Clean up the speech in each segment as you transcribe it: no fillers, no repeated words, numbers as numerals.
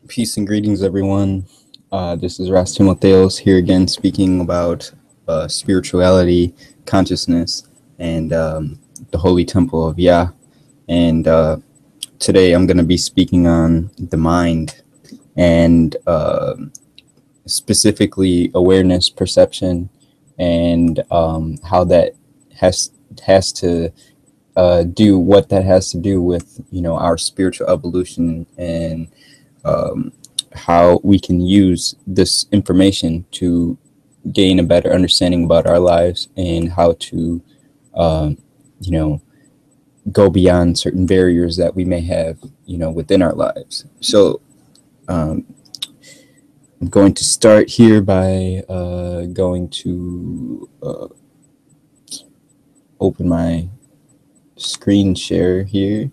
Peace and greetings, everyone. This is Ras Timotheos here again, speaking about spirituality, consciousness, and the Holy Temple of Yah. And today I'm going to be speaking on the mind and specifically awareness, perception, and how that has to do what that has to do with our spiritual evolution and how we can use this information to gain a better understanding about our lives and how to, you know, go beyond certain barriers that we may have, within our lives. So I'm going to start here by going to open my screen share here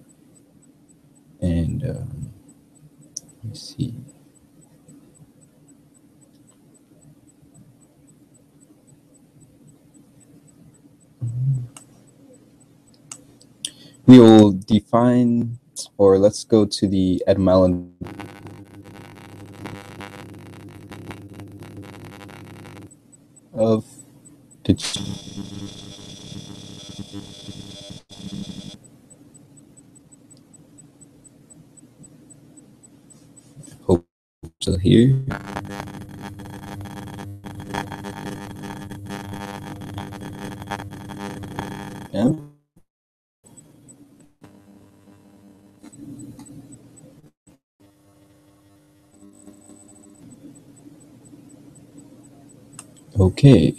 and let's see. We will define, or let's go to the etymology of the hope so here. Yeah. Okay.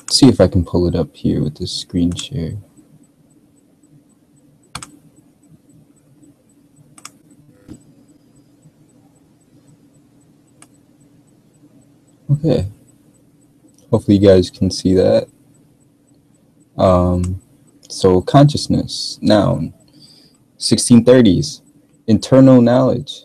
Let's see if I can pull it up here with this screen share. Okay. Hopefully you guys can see that. So consciousness, noun, 1630s, internal knowledge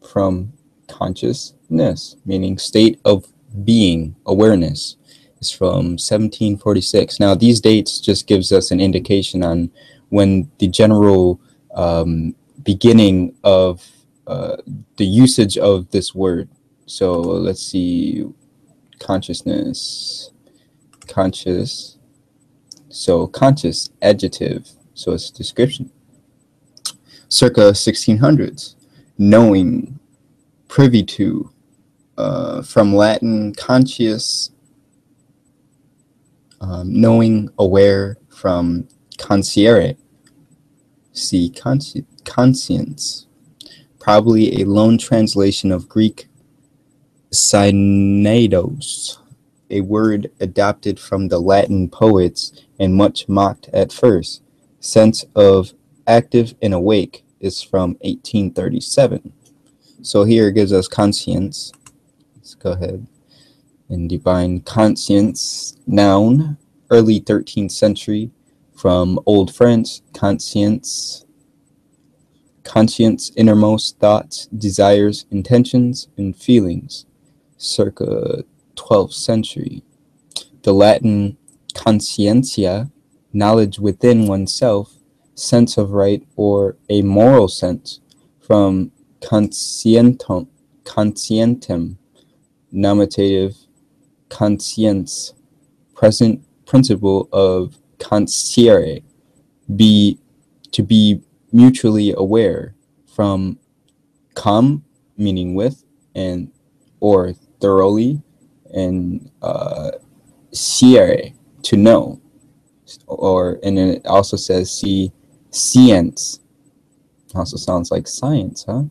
from consciousness, meaning state of being, awareness. It's from 1746. Now these dates just gives us an indication on when the general beginning of the usage of this word. So let's see, consciousness, conscious. So conscious, adjective, so it's description. Circa 1600s, knowing, privy to, from Latin conscious, knowing, aware, from consciere, see conscience, probably a loan translation of Greek synados, a word adopted from the Latin poets and much mocked at first. Sense of active and awake is from 1837. So here it gives us conscience. Let's go ahead and define conscience, noun, early 13th century, from Old French, conscience, conscience, innermost thoughts, desires, intentions, and feelings, circa 12th century. The Latin conscientia, knowledge within oneself, sense of right or a moral sense, from conscientum, nominative, conscience, present principle of consciere, to be mutually aware, from com, meaning with, and or thoroughly, and sciere, to know, and then it also says see science, also sounds like science, huh?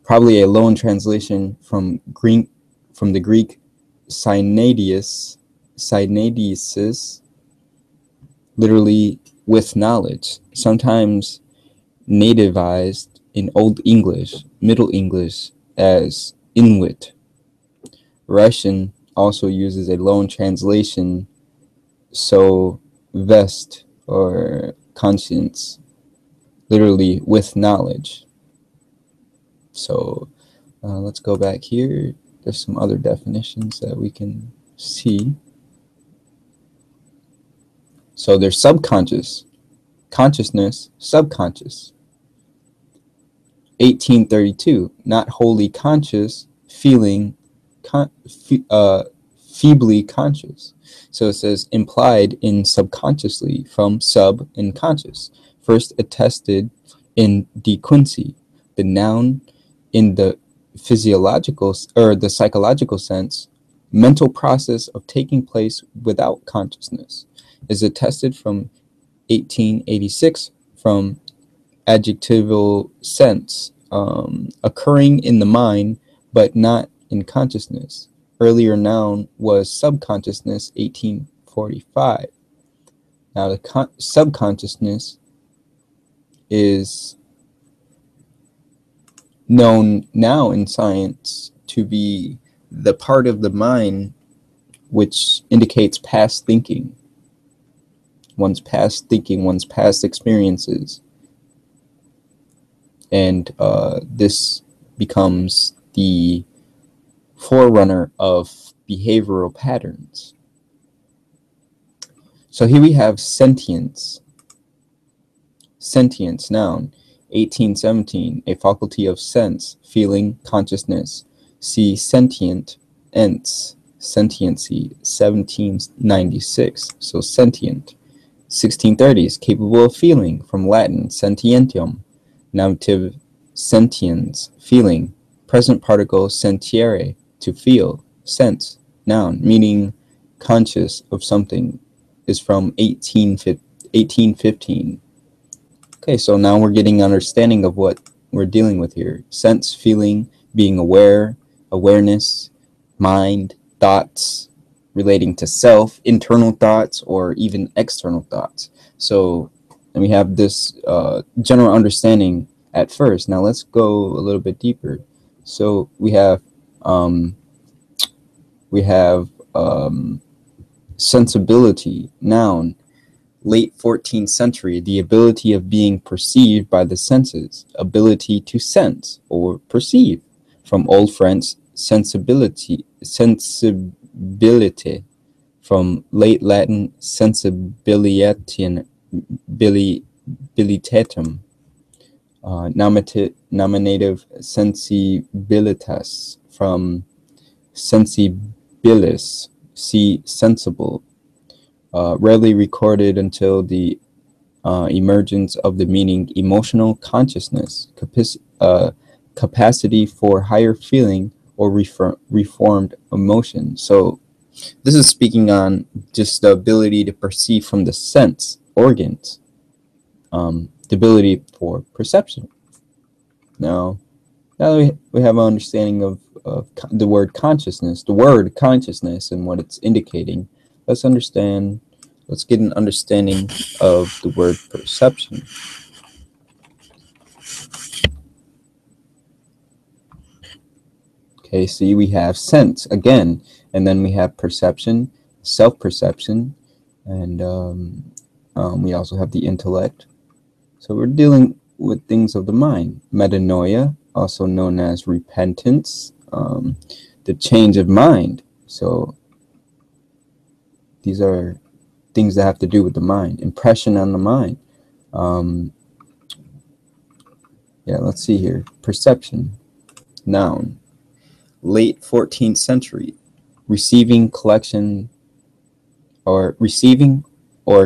Probably a loan translation from the Greek synadius, literally with knowledge, sometimes nativized in Old English, Middle English as Inuit. Russian also uses a loan translation, so vest or conscience, literally with knowledge. So let's go back here. there's some other definitions that we can see. So there's subconscious, consciousness, subconscious. 1832, not wholly conscious, feeling feebly conscious. So it says implied in subconsciously from sub and conscious. First attested in De Quincey, the noun in the physiological or the psychological sense, mental process of taking place without consciousness, is attested from 1886 from adjectival sense, occurring in the mind but not in consciousness. Earlier noun was subconsciousness, 1845. Now the subconsciousness is known now in science to be the part of the mind which indicates past thinking, one's past thinking, one's past experiences. And this becomes the forerunner of behavioral patterns. So here we have sentience. Sentience, noun, 1817, a faculty of sense, feeling, consciousness. See sentient, ents, sentiency, 1796. So sentient. 1630s, capable of feeling, from Latin, sentientium, nominative sentiens, feeling, present particle sentiere, to feel, sense, noun, meaning conscious of something, is from 1815. Okay, so now we're getting an understanding of what we're dealing with here. Sense, feeling, being aware, awareness, mind, thoughts relating to self, internal thoughts, or even external thoughts. So, and we have this general understanding at first. Now let's go a little bit deeper. So we have sensibility, noun, late 14th century, the ability of being perceived by the senses, ability to sense or perceive, from Old French sensibility, from late Latin sensibilitatum, nominative sensibilitas, from sensibilis, see sensible. Rarely recorded until the emergence of the meaning emotional consciousness, capacity for higher feeling or reformed emotion. So this is speaking on just the ability to perceive from the sense organs, the ability for perception. Now that we have an understanding of the word consciousness, and what it's indicating, let's get an understanding of the word perception. Okay, see, we have sense again, and then we have perception, self-perception, and we also have the intellect. So we're dealing with things of the mind. Metanoia, also known as repentance, the change of mind. So these are things that have to do with the mind. Impression on the mind. Let's see here. Perception, noun, late 14th century, receiving or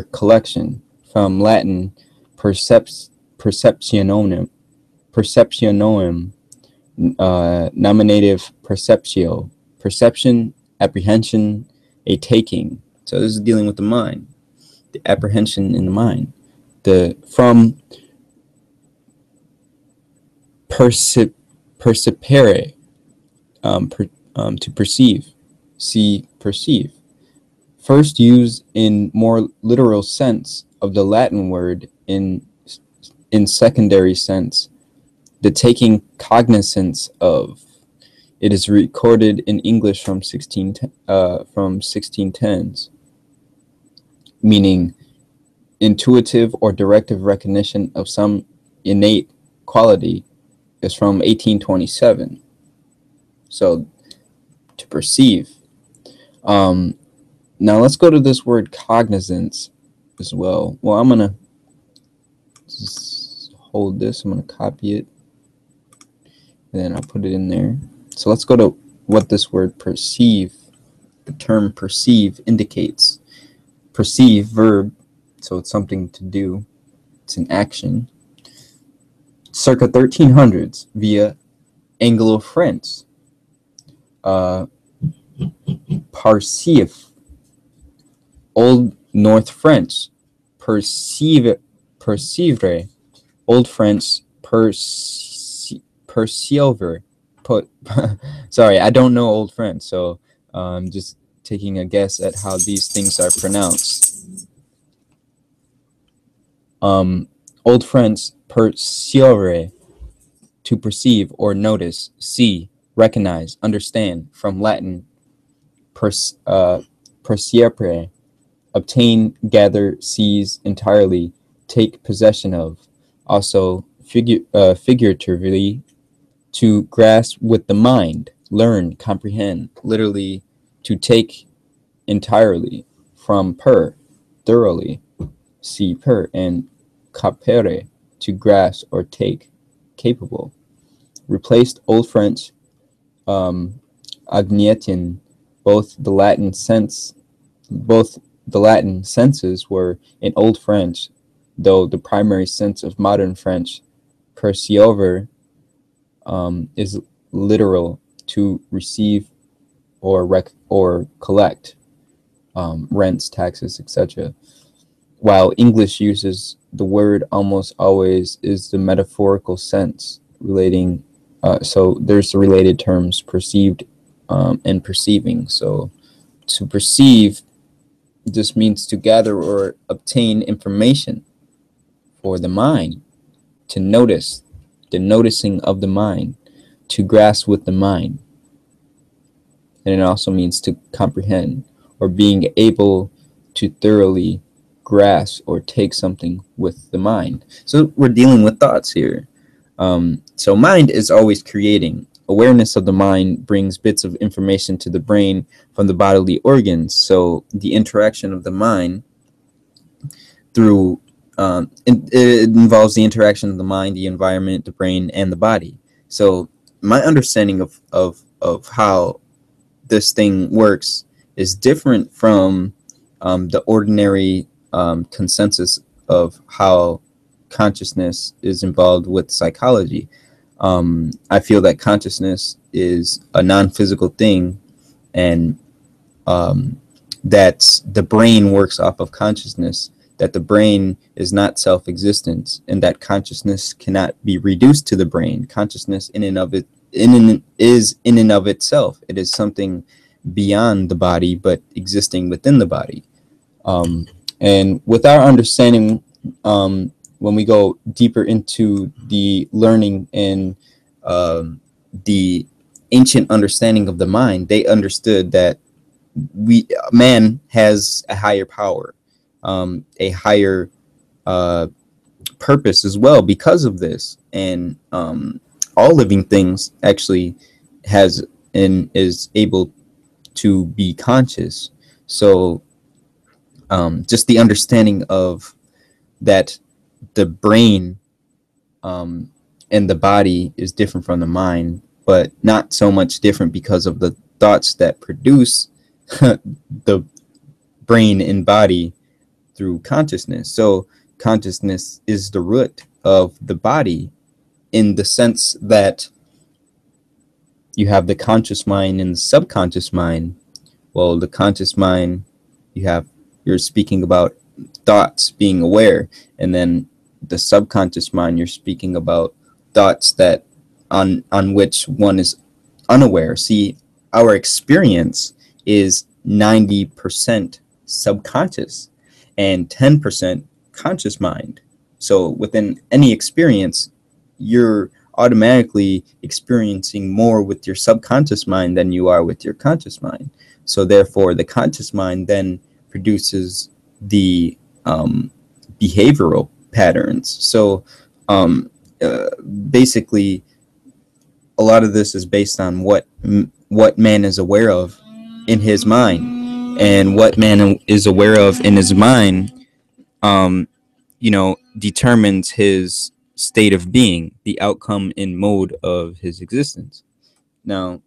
collection, from Latin perceptionem, nominative perceptio, perception, apprehension, a taking. So this is dealing with the mind, the apprehension in the mind. From percipere, to perceive, see, perceive. First used in more literal sense of the Latin word, in secondary sense, the taking cognizance of. It is recorded in English from 1610s, meaning intuitive or directive recognition of some innate quality, is from 1827. So to perceive. Now let's go to this word cognizance as well. Well, I'm gonna just hold this. I'm gonna copy it, and then I'll put it in there. So let's go to what this word perceive, the term perceive indicates. Perceive, verb, so it's something to do. It's an action. Circa 1300s via Anglo-French. Perceive. Old North French, perceive, perceivre. Old French, perceiver. Sorry, I don't know Old French, so I'm just taking a guess at how these things are pronounced. Old French, perceivre, to perceive or notice, see, recognize, understand, from Latin, percipere, obtain, gather, seize entirely, take possession of. Also, figuratively, to grasp with the mind, learn, comprehend, literally, to take entirely, from per, thoroughly, see per, and capere, to grasp or take, capable. Replaced Old French, agnietin, both the Latin senses were in Old French, though the primary sense of modern French, perceiver, is literal, to receive or collect, rents, taxes, etc. While English uses the word almost always is the metaphorical sense relating. So there's the related terms perceived and perceiving. So to perceive just means to gather or obtain information for the mind, to notice, the noticing of the mind, to grasp with the mind. And it also means to comprehend or being able to thoroughly grasp or take something with the mind. So we're dealing with thoughts here. So mind is always creating. Awareness of the mind brings bits of information to the brain from the bodily organs. So the interaction of the mind through it involves the interaction of the mind, the environment, the brain, and the body. So my understanding of how this thing works is different from the ordinary consensus of how consciousness is involved with psychology. I feel that consciousness is a non-physical thing, and that the brain works off of consciousness, that the brain is not self-existent, and that consciousness cannot be reduced to the brain. Consciousness in and of itself. It is something beyond the body, but existing within the body. And with our understanding, when we go deeper into the learning and the ancient understanding of the mind, they understood that man has a higher power, a higher purpose as well because of this. And all living things actually has and is able to be conscious. So just the understanding of that the brain and the body is different from the mind, but not so much different because of the thoughts that produce the brain and body through consciousness. So consciousness is the root of the body, in the sense that you have the conscious mind and the subconscious mind. Well, the conscious mind, you're speaking about thoughts, being aware, and then the subconscious mind, you're speaking about thoughts that on which one is unaware. See, our experience is 90% subconscious and 10% conscious mind. So within any experience, you're automatically experiencing more with your subconscious mind than you are with your conscious mind. So therefore, the conscious mind then produces the behavioral patterns. So basically, a lot of this is based on what man is aware of in his mind, and what man is aware of in his mind, um, determines his state of being, the outcome and mode of his existence. Now,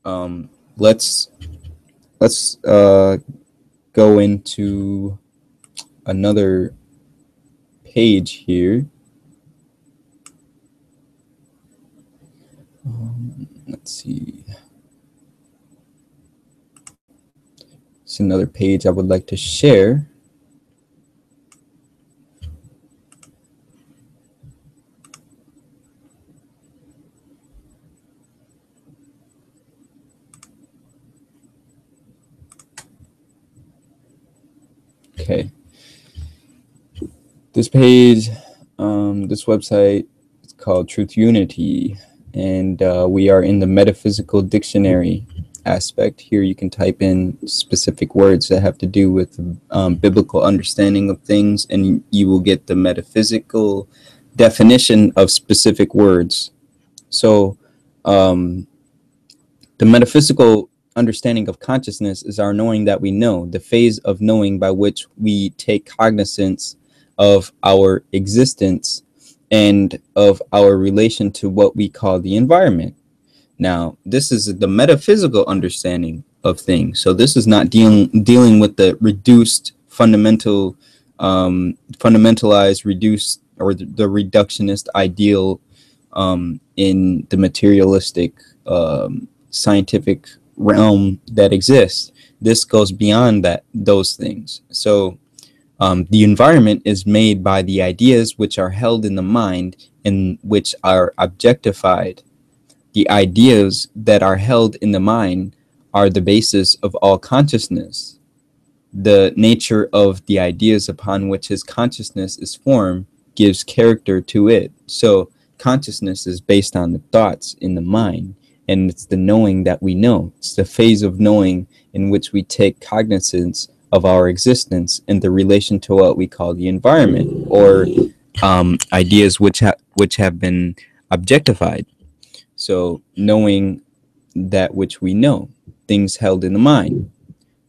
um, let's go into another page here. Let's see. It's another page I would like to share. Okay. This page, this website, is called Truth Unity, and we are in the metaphysical dictionary aspect. Here you can type in specific words that have to do with biblical understanding of things, and you will get the metaphysical definition of specific words. So the metaphysical understanding of consciousness is our knowing that we know, the phase of knowing by which we take cognizance of our existence and of our relation to what we call the environment. Now, this is the metaphysical understanding of things. So this is not dealing with the reduced fundamentalized, reduced, or the reductionist ideal in the materialistic scientific realm that exists. This goes beyond those things. So the environment is made by the ideas which are held in the mind and which are objectified. The ideas that are held in the mind are the basis of all consciousness. The nature of the ideas upon which his consciousness is formed gives character to it. So consciousness is based on the thoughts in the mind, and it's the knowing that we know. It's the phase of knowing in which we take cognizance of our existence in the relation to what we call the environment, or ideas which have been objectified. So knowing that which we know, things held in the mind.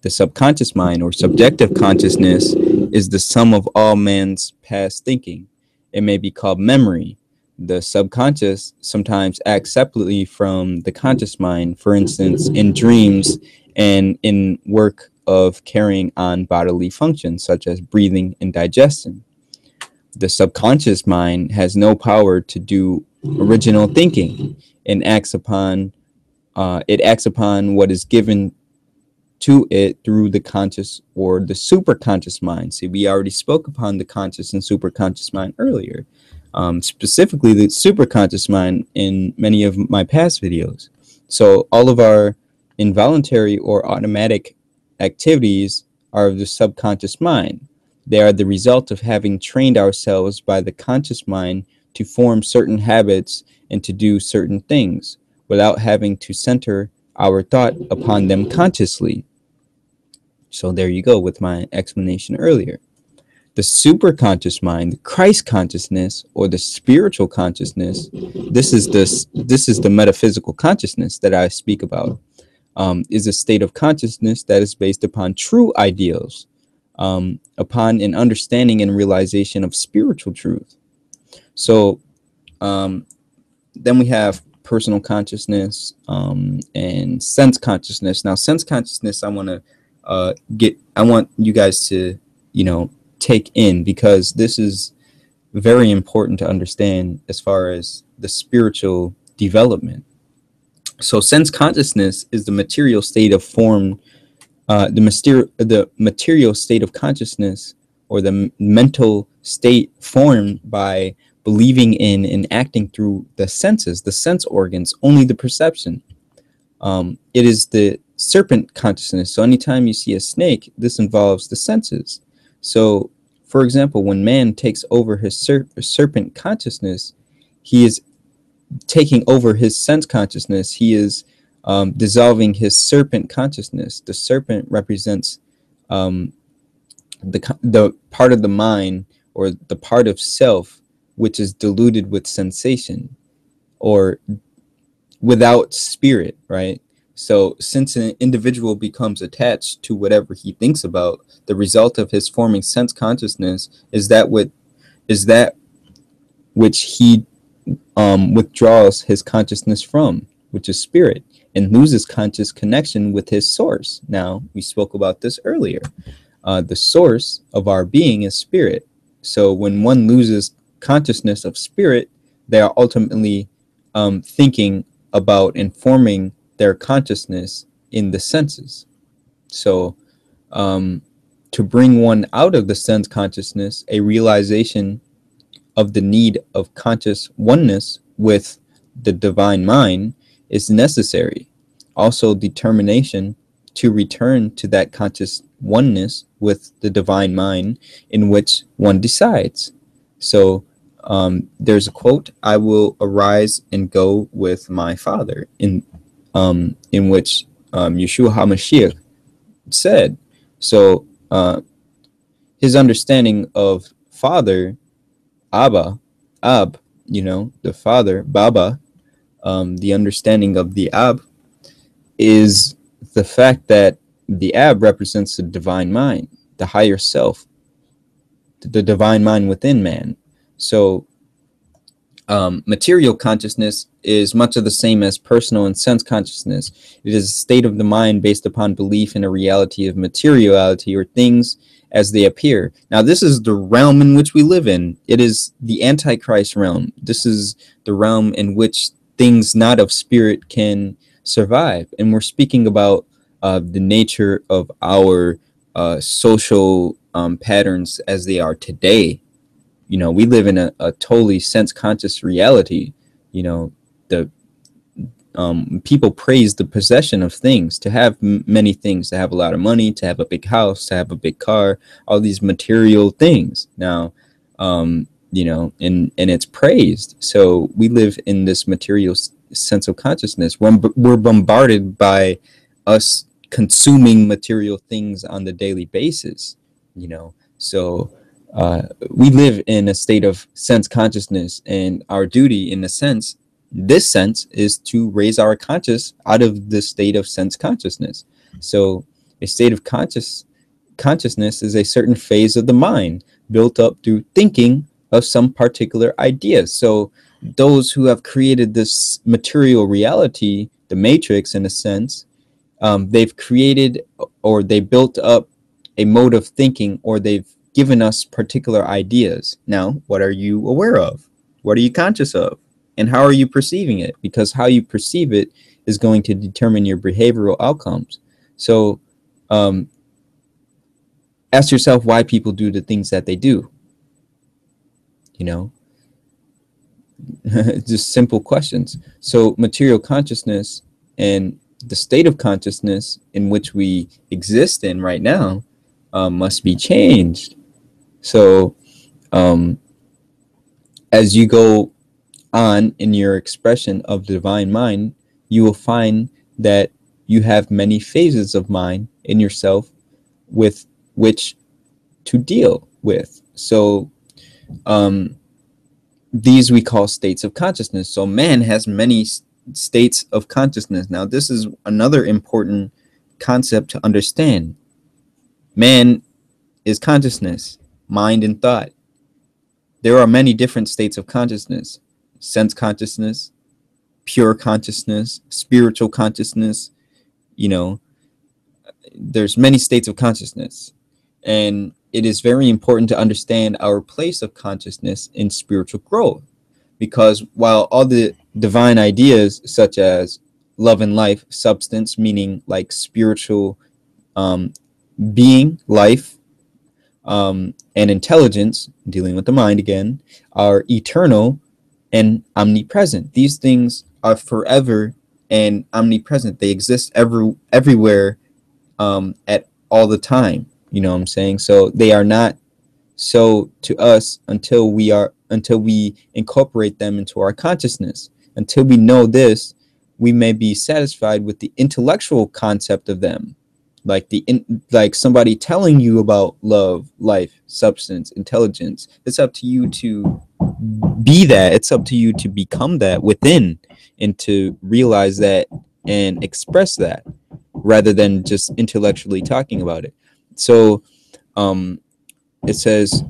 The subconscious mind, or subjective consciousness, is the sum of all man's past thinking. It may be called memory. The subconscious sometimes acts separately from the conscious mind, for instance, in dreams and in work of carrying on bodily functions such as breathing and digestion. The subconscious mind has no power to do original thinking, and acts upon what is given to it through the conscious or the superconscious mind. See, we already spoke upon the conscious and superconscious mind earlier, specifically the superconscious mind in many of my past videos. So all of our involuntary or automatic activities are of the subconscious mind. They are the result of having trained ourselves by the conscious mind to form certain habits and to do certain things without having to center our thought upon them consciously. So there you go with my explanation earlier. The superconscious mind, the Christ consciousness, or the spiritual consciousness, this is the metaphysical consciousness that I speak about, is a state of consciousness that is based upon true ideals, upon an understanding and realization of spiritual truth. So then we have personal consciousness and sense consciousness. Now, sense consciousness, I want you guys to, take in, because this is very important to understand as far as the spiritual development. So sense consciousness is the material state of form, the material state of consciousness, or the mental state formed by believing in and acting through the senses, the sense organs, only the perception. It is the serpent consciousness. So anytime you see a snake, this involves the senses. So, for example, when man takes over his serpent consciousness, he is taking over his sense consciousness. He is dissolving his serpent consciousness. The serpent represents the part of the mind, or the part of self, which is diluted with sensation, or without spirit, right? So since an individual becomes attached to whatever he thinks about, the result of his forming sense consciousness is that which he withdraws his consciousness from, which is spirit, and loses conscious connection with his source. Now, we spoke about this earlier. The source of our being is spirit. So when one loses consciousness of spirit, they are ultimately thinking about informing their consciousness in the senses. So to bring one out of the sense consciousness, a realization of the need of conscious oneness with the divine mind is necessary. Also, determination to return to that conscious oneness with the divine mind in which one decides. So there's a quote, "I will arise and go with my Father," in which Yeshua HaMashiach said. So his understanding of Father, Abba, Ab, the Father, Baba, the understanding of the Ab is the fact that the Ab represents the divine mind, the higher self, the divine mind within man. So material consciousness is much of the same as personal and sense consciousness. It is a state of the mind based upon belief in a reality of materiality, or things as they appear. Now, this is the realm in which we live in. It is the Antichrist realm. This is the realm in which things not of spirit can survive. And we're speaking about the nature of our social patterns as they are today. We live in a totally sense conscious reality. The people praise the possession of things, to have many things, to have a lot of money, to have a big house, to have a big car, all these material things. Now, and it's praised. So we live in this material sense of consciousness. We're bombarded by us consuming material things on the daily basis. So we live in a state of sense consciousness, and our duty, in this sense, is to raise our conscious out of the state of sense consciousness. So a state of consciousness is a certain phase of the mind built up through thinking of some particular idea. So those who have created this material reality, the matrix in a sense, they've created, or they built up a mode of thinking, or they've given us particular ideas. Now, what are you aware of? What are you conscious of? And how are you perceiving it? Because how you perceive it is going to determine your behavioral outcomes. So ask yourself why people do the things that they do. Just simple questions. So material consciousness and the state of consciousness in which we exist in right now must be changed. So as you go on in your expression of the divine mind, you will find that you have many phases of mind in yourself with which to deal with. So these we call states of consciousness. So man has many states of consciousness. Now, this is another important concept to understand. Man is consciousness, mind and thought. There are many different states of consciousness: sense consciousness, pure consciousness, spiritual consciousness. There's many states of consciousness, and it is very important to understand our place of consciousness in spiritual growth, because while all the divine ideas such as love and life, substance, meaning like spiritual being, life, and intelligence, dealing with the mind again, are eternal and omnipresent. These things are forever and omnipresent. They exist everywhere, at all the time. You know what I'm saying? So they are not so to us until we incorporate them into our consciousness. Until we know this, we may be satisfied with the intellectual concept of them, like somebody telling you about love, life, substance, intelligence. It's up to you to be that. It's up to you to become that within. and to realize that and express that rather than just intellectually talking about it. So it says,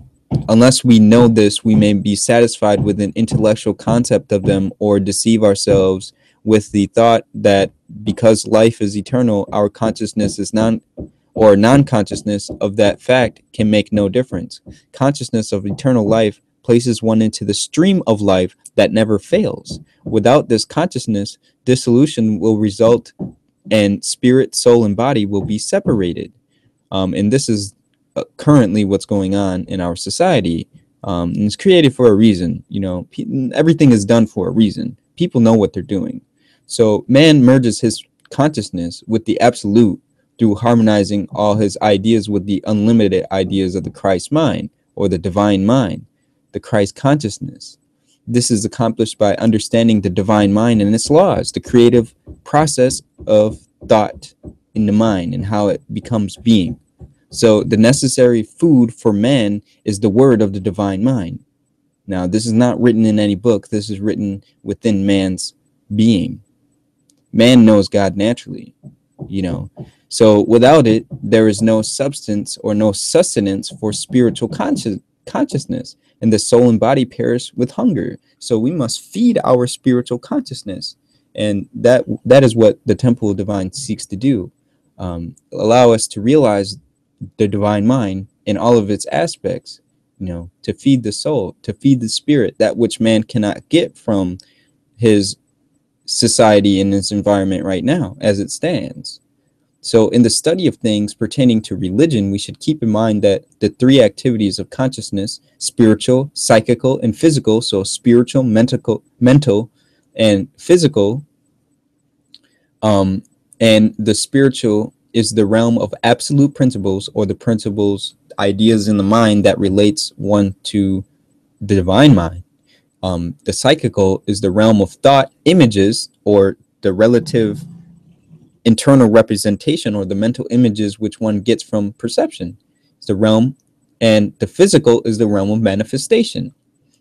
unless we know this, we may be satisfied with an intellectual concept of them or deceive ourselves with the thought that because life is eternal, our consciousness is non-consciousness of that fact can make no difference. Consciousness of eternal life places one into the stream of life that never fails. Without this consciousness, dissolution will result and spirit, soul, and body will be separated. And this is currently what's going on in our society. And it's created for a reason. Everything is done for a reason. People know what they're doing. So man merges his consciousness with the absolute through harmonizing all his ideas with the unlimited ideas of the Christ mind, or the divine mind, the Christ consciousness. This is accomplished by understanding the divine mind and its laws, the creative process of thought in the mind and how it becomes being. So the necessary food for man is the word of the divine mind. Now, this is not written in any book. This is written within man's being. Man knows God naturally, So without it, there is no substance or no sustenance for spiritual consciousness, and the soul and body perish with hunger. So we must feed our spiritual consciousness, and that is what the Temple of Divine seeks to do. Allow us to realize the divine mind in all of its aspects, to feed the soul, to feed the spirit, that which man cannot get from his society and its environment right now as it stands. So in the study of things pertaining to religion, we should keep in mind that the three activities of consciousness, spiritual, psychical, and physical, so spiritual, mental, and physical, and the spiritual is the realm of absolute principles, or the principles, ideas in the mind that relates one to the divine mind. The psychical is the realm of thought, images, or the relative internal representation, or the mental images which one gets from perception. It's the realm, and the physical is the realm of manifestation.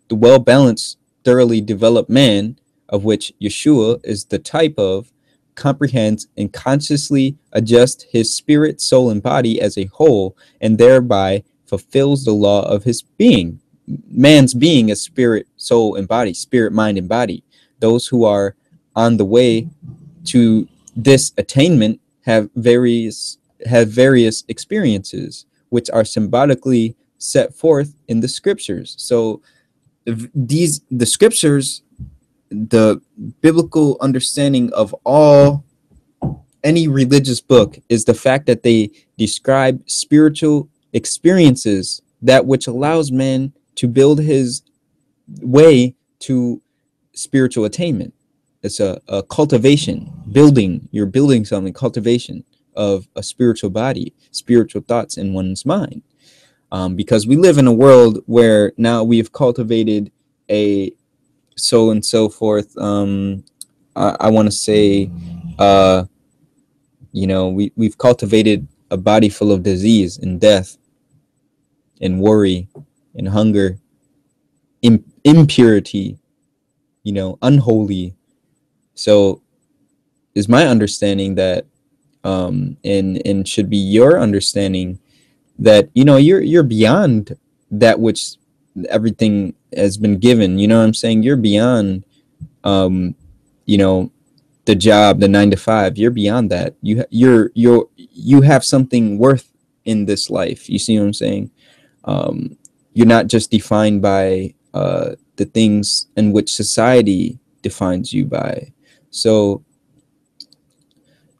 The well-balanced, thoroughly developed man, of which Yeshua is the type of, comprehends and consciously adjusts his spirit, soul, and body as a whole, and thereby fulfills the law of his being. Man's being is spirit, soul, and body, spirit, mind, and body. Those who are on the way to this attainment have various experiences, which are symbolically set forth in the scriptures. So the scriptures, the biblical understanding of any religious book, is the fact that they describe spiritual experiences, that which allows man to build his way to spiritual attainment. It's a cultivation, you're building something, cultivation of a spiritual body, spiritual thoughts in one's mind. Because we live in a world where now we've cultivated a so and so forth. I want to say, we've cultivated a body full of disease and death and worry and hunger, impurity, unholy. So is my understanding that, and should be your understanding, that, you're beyond that which everything has been given. You know what I'm saying? You're beyond, the job, the 9 to 5. You're beyond that. You have something worth in this life. You see what I'm saying? You're not just defined by the things in which society defines you by. So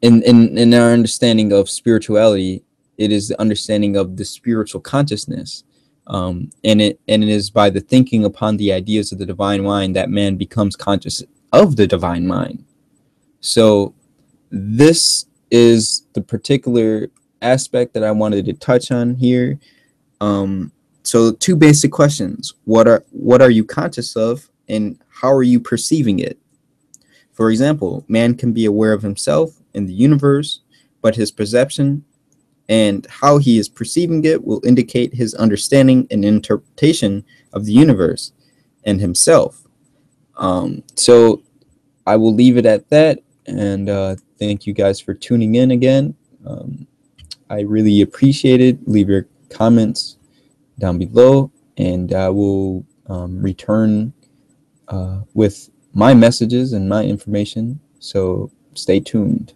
in our understanding of spirituality, it is the understanding of the spiritual consciousness. And it is by the thinking upon the ideas of the divine mind that man becomes conscious of the divine mind. So this is the particular aspect that I wanted to touch on here. So 2 basic questions: what are you conscious of, and how are you perceiving it? For example, man can be aware of himself and the universe, but his perception and how he is perceiving it will indicate his understanding and interpretation of the universe and himself. So I will leave it at that. And thank you guys for tuning in again. I really appreciate it. Leave your comments down below, and I will return with my messages and my information. So stay tuned.